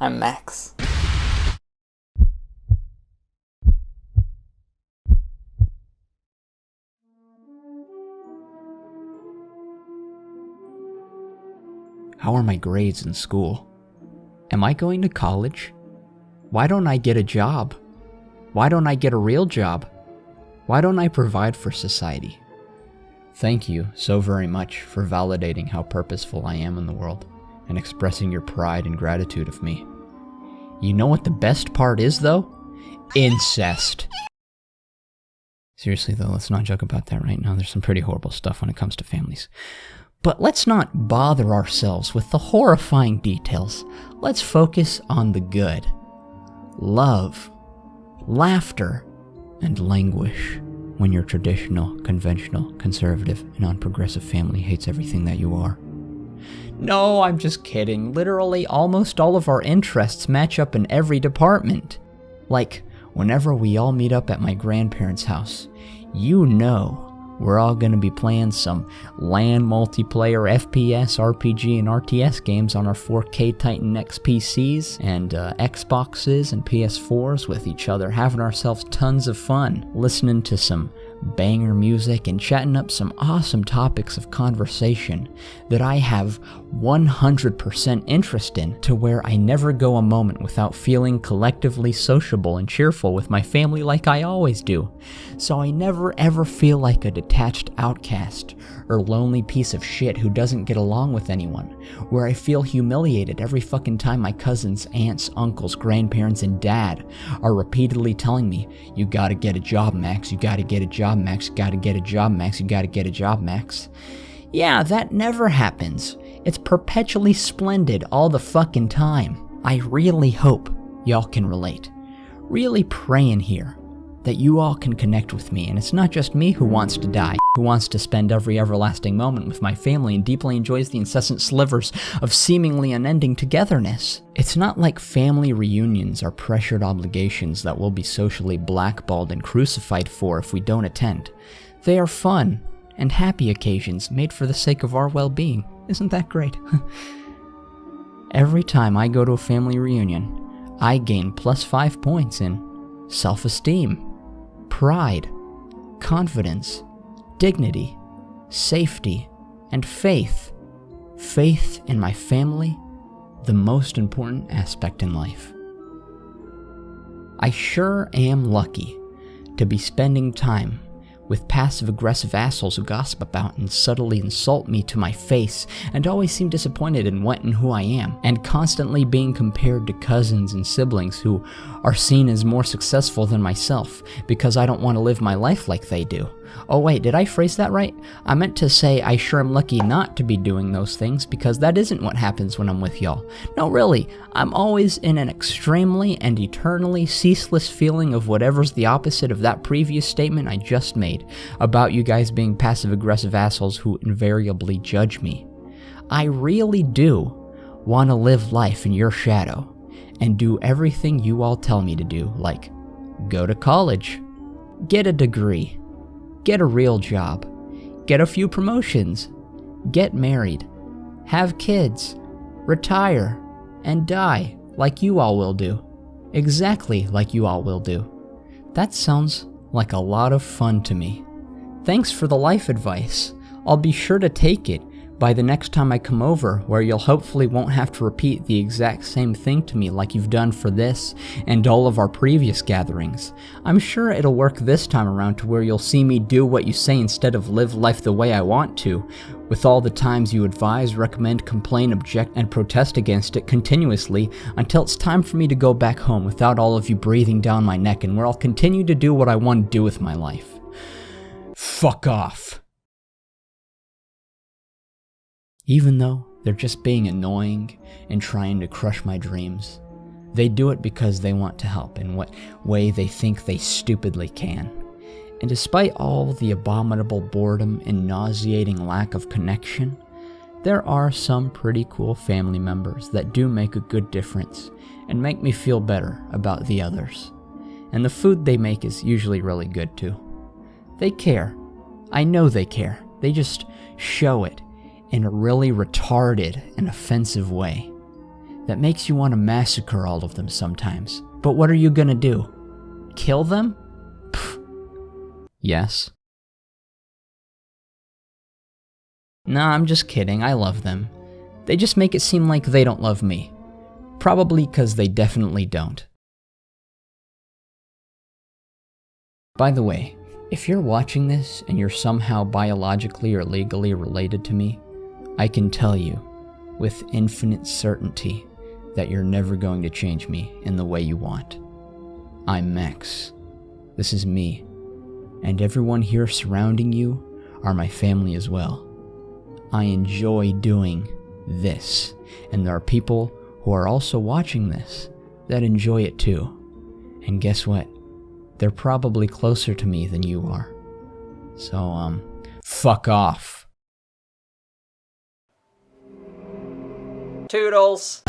I'm Max. How are my grades in school? Am I going to college? Why don't I get a job? Why don't I get a real job? Why don't I provide for society? Thank you so very much for validating how purposeful I am in the world and expressing your pride and gratitude of me. You know what the best part is, though? Incest. Seriously, though, let's not joke about that right now. There's some pretty horrible stuff when it comes to families. But let's not bother ourselves with the horrifying details. Let's focus on the good. Love, laughter, and languish when your traditional, conventional, conservative, and non-progressive family hates everything that you are. No, I'm just kidding. Literally, almost all of our interests match up in every department. Like, whenever we all meet up at my grandparents' house, you know we're all gonna be playing some LAN multiplayer FPS, RPG, and RTS games on our 4K Titan X PCs and Xboxes and PS4s with each other, having ourselves tons of fun, listening to some banger music and chatting up some awesome topics of conversation that I have 100% interest in, to where I never go a moment without feeling collectively sociable and cheerful with my family like I always do. So I never ever feel like a detached outcast or lonely piece of shit who doesn't get along with anyone, where I feel humiliated every fucking time my cousins, aunts, uncles, grandparents, and dad are repeatedly telling me, "You gotta get a job, Max, you gotta get a job, Max, you gotta get a job, Max, you gotta get a job, Max." Yeah, that never happens. It's perpetually splendid all the fucking time. I really hope y'all can relate. Really praying here that you all can connect with me, and it's not just me who wants to die, who wants to spend every everlasting moment with my family and deeply enjoys the incessant slivers of seemingly unending togetherness. It's not like family reunions are pressured obligations that we'll be socially blackballed and crucified for if we don't attend. They are fun and happy occasions made for the sake of our well-being. Isn't that great? Every time I go to a family reunion, I gain +5 points in self-esteem, pride, confidence, dignity, safety, and faith. Faith in my family, the most important aspect in life. I sure am lucky to be spending time with passive-aggressive assholes who gossip about and subtly insult me to my face and always seem disappointed in what and who I am, and constantly being compared to cousins and siblings who are seen as more successful than myself because I don't want to live my life like they do. Oh wait, did I phrase that right? I meant to say I sure am lucky not to be doing those things, because that isn't what happens when I'm with y'all. No, really, I'm always in an extremely and eternally ceaseless feeling of whatever's the opposite of that previous statement I just made about you guys being passive-aggressive assholes who invariably judge me. I really do want to live life in your shadow and do everything you all tell me to do, like go to college, get a degree, get a real job, get a few promotions, get married, have kids, retire, and die like you all will do. Exactly like you all will do. That sounds like a lot of fun to me. Thanks for the life advice. I'll be sure to take it by the next time I come over, where you'll hopefully won't have to repeat the exact same thing to me like you've done for this and all of our previous gatherings. I'm sure it'll work this time around to where you'll see me do what you say instead of live life the way I want to, with all the times you advise, recommend, complain, object, and protest against it continuously until it's time for me to go back home without all of you breathing down my neck, and where I'll continue to do what I want to do with my life. Fuck off. Even though they're just being annoying and trying to crush my dreams, they do it because they want to help in what way they think they stupidly can. And despite all the abominable boredom and nauseating lack of connection, there are some pretty cool family members that do make a good difference and make me feel better about the others. And the food they make is usually really good too. They care. I know they care. They just show it in a really retarded and offensive way. that makes you want to massacre all of them sometimes. But what are you gonna do? Kill them? Pfft. Yes. Nah, I'm just kidding, I love them. They just make it seem like they don't love me. Probably because they definitely don't. By the way, if you're watching this and you're somehow biologically or legally related to me, I can tell you with infinite certainty that you're never going to change me in the way you want. I'm Max. This is me. And everyone here surrounding you are my family as well. I enjoy doing this, and there are people who are also watching this that enjoy it too. And guess what? They're probably closer to me than you are. So, fuck off. Toodles!